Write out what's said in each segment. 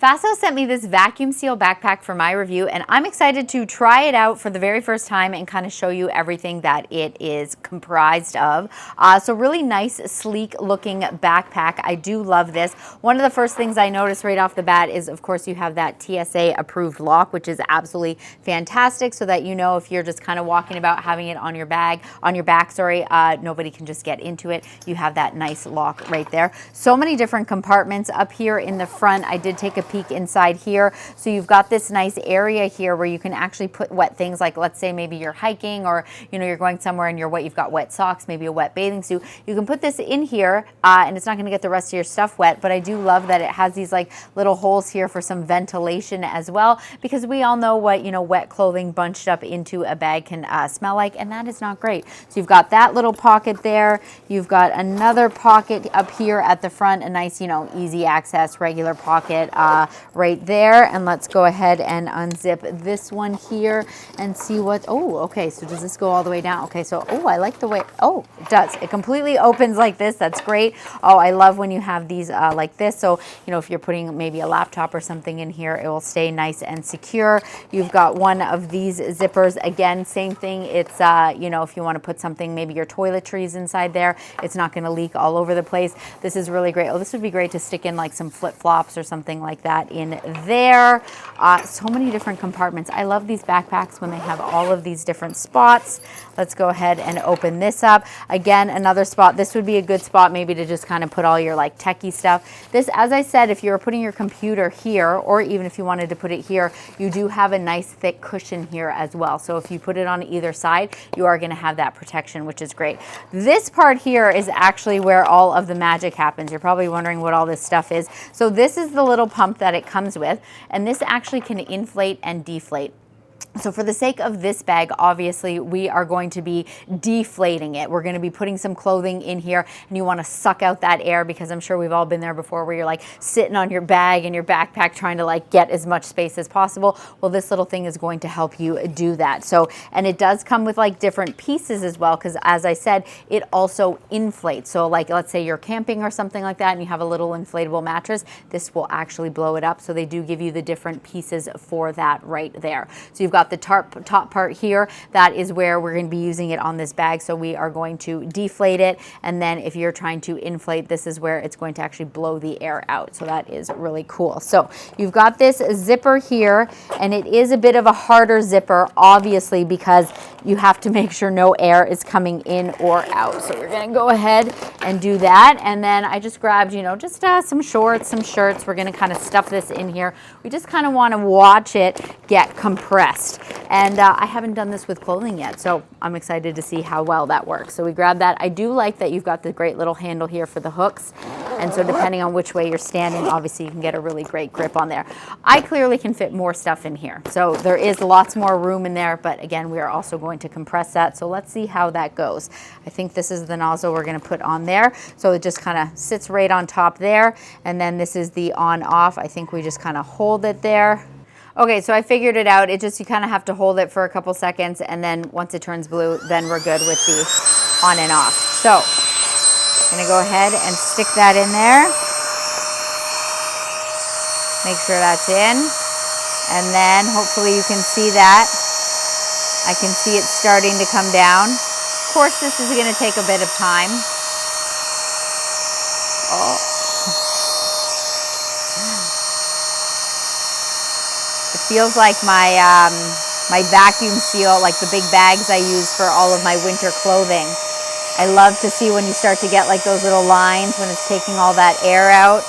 Faso sent me this vacuum seal backpack for my review, and I'm excited to try it out for the very first time and kind of show you everything that it is comprised of. So really nice, sleek looking backpack. I do love this. One of the first things I noticed right off the bat is, of course, you have that TSA approved lock, which is absolutely fantastic, so that you know if you're just kind of walking about having it on your back, nobody can just get into it. You have that nice lock right there. So many different compartments up here in the front. I did take a peek inside here. So you've got this nice area here where you can actually put wet things, like let's say maybe you're hiking, or you're going somewhere and you've got wet socks, maybe a wet bathing suit. You can put this in here and it's not going to get the rest of your stuff wet, but I do love that it has these like little holes here for some ventilation as well, because we all know what wet clothing bunched up into a bag can smell like, and that is not great. So you've got that little pocket there. You've got another pocket up here at the front, a nice easy access regular pocket right there. And let's go ahead and unzip this one here and see what, okay, so does this go all the way down? Okay, so, I like the way, it does. It completely opens like this. That's great. I love when you have these like this. So, if you're putting maybe a laptop or something in here, it will stay nice and secure. You've got one of these zippers. Again, same thing. It's, if you want to put something, maybe your toiletries inside there, it's not going to leak all over the place. This is really great. This would be great to stick in like some flip-flops or something like that in there. So many different compartments. I love these backpacks when they have all of these different spots. Let's go ahead and open this up. Again, another spot. This would be a good spot maybe to just kind of put all your like techie stuff. This, as I said, if you're putting your computer here, or even if you wanted to put it here, you do have a nice thick cushion here as well. So if you put it on either side, you are going to have that protection, which is great. This part here is actually where all of the magic happens. You're probably wondering what all this stuff is. So this is the little pump that it comes with, and this actually can inflate and deflate. So for the sake of this bag, obviously, we are going to be deflating it. We're going to be putting some clothing in here, and you want to suck out that air, because I'm sure we've all been there before where you're like sitting on your bag and your backpack trying to like get as much space as possible. Well, this little thing is going to help you do that. So, and it does come with like different pieces as well, because as I said, it also inflates. So like, let's say you're camping or something like that and you have a little inflatable mattress, this will actually blow it up. So they do give you the different pieces for that right there. So you've got the top part here. That is where we're going to be using it on this bag. So we are going to deflate it. And then if you're trying to inflate, this is where it's going to actually blow the air out. So that is really cool. So you've got this zipper here, and it is a bit of a harder zipper, obviously, because you have to make sure no air is coming in or out. So we're going to go ahead and do that. And then I just grabbed, just some shorts, some shirts. We're going to kind of stuff this in here. We just kind of want to watch it get compressed. And I haven't done this with clothing yet, so I'm excited to see how well that works. So we grab that. I do like that you've got the great little handle here for the hooks. And so depending on which way you're standing, obviously you can get a really great grip on there. I clearly can fit more stuff in here. So there is lots more room in there, but again, we are also going to compress that. So let's see how that goes. I think this is the nozzle we're going to put on there. So it just kind of sits right on top there. And then this is the on off. I think we just kind of hold it there. Okay, so I figured it out. You kind of have to hold it for a couple seconds, and then once it turns blue, then we're good with the on and off. So I'm gonna go ahead and stick that in there. Make sure that's in. And then hopefully you can see that. I can see it starting to come down. Of course, this is gonna take a bit of time. It feels like my my vacuum seal, like the big bags I use for all of my winter clothing. I love to see when you start to get like those little lines when it's taking all that air out.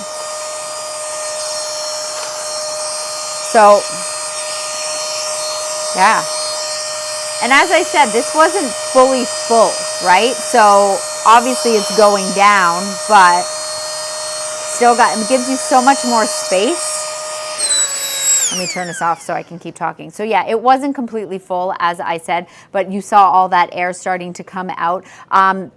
So, yeah. And as I said, this wasn't fully full, right? So obviously it's going down, but still it gives you so much more space. Let me turn this off so I can keep talking. So yeah, it wasn't completely full, as I said, but you saw all that air starting to come out. I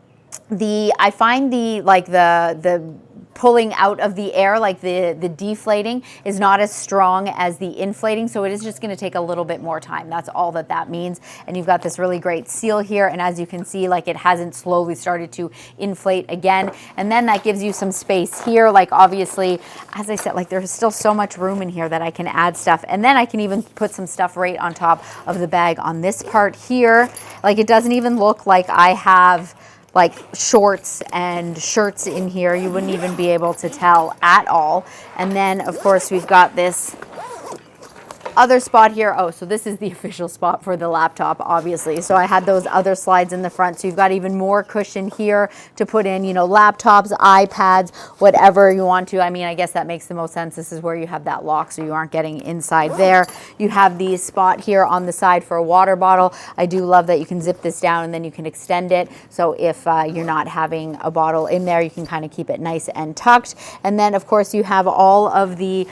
find the pulling out of the air, like the deflating is not as strong as the inflating, so it is just going to take a little bit more time. That's all that that means. And you've got this really great seal here, and as you can see, like it hasn't slowly started to inflate again. And then that gives you some space here. Like obviously, as I said, like there's still so much room in here that I can add stuff, and then I can even put some stuff right on top of the bag on this part here. Like it doesn't even look like I have like shorts and shirts in here. You wouldn't even be able to tell at all. And then of course we've got this other spot here. Oh, so this is the official spot for the laptop, obviously. So I had those other slides in the front. So you've got even more cushion here to put in, you know, laptops, iPads, whatever you want to. I mean, I guess that makes the most sense. This is where you have that lock, so you aren't getting inside there. You have the spot here on the side for a water bottle. I do love that you can zip this down and then you can extend it. So if you're not having a bottle in there, you can kind of keep it nice and tucked. And then of course you have all of the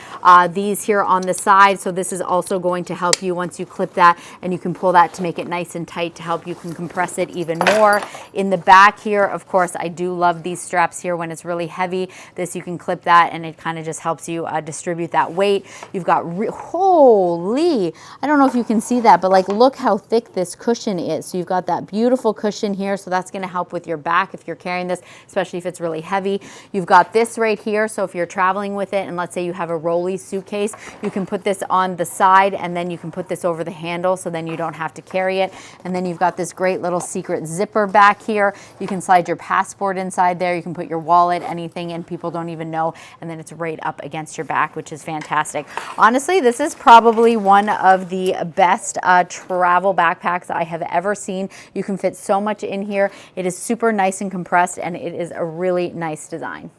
these here on the side. So this is also going to help you once you clip that, and you can pull that to make it nice and tight to help you can compress it even more. In the back here, of course, I do love these straps here when it's really heavy. This, you can clip that and it kind of just helps you distribute that weight. You've got, holy, I don't know if you can see that, but like look how thick this cushion is. So you've got that beautiful cushion here. So that's going to help with your back if you're carrying this, especially if it's really heavy. You've got this right here. So if you're traveling with it, and let's say you have a rolly suitcase, you can put this on the side, and then you can put this over the handle, so then you don't have to carry it. And then you've got this great little secret zipper back here. You can slide your passport inside there. You can put your wallet, anything, and people don't even know. And then it's right up against your back, which is fantastic. Honestly, this is probably one of the best travel backpacks I have ever seen. You can fit so much in here. It is super nice and compressed, and it is a really nice design.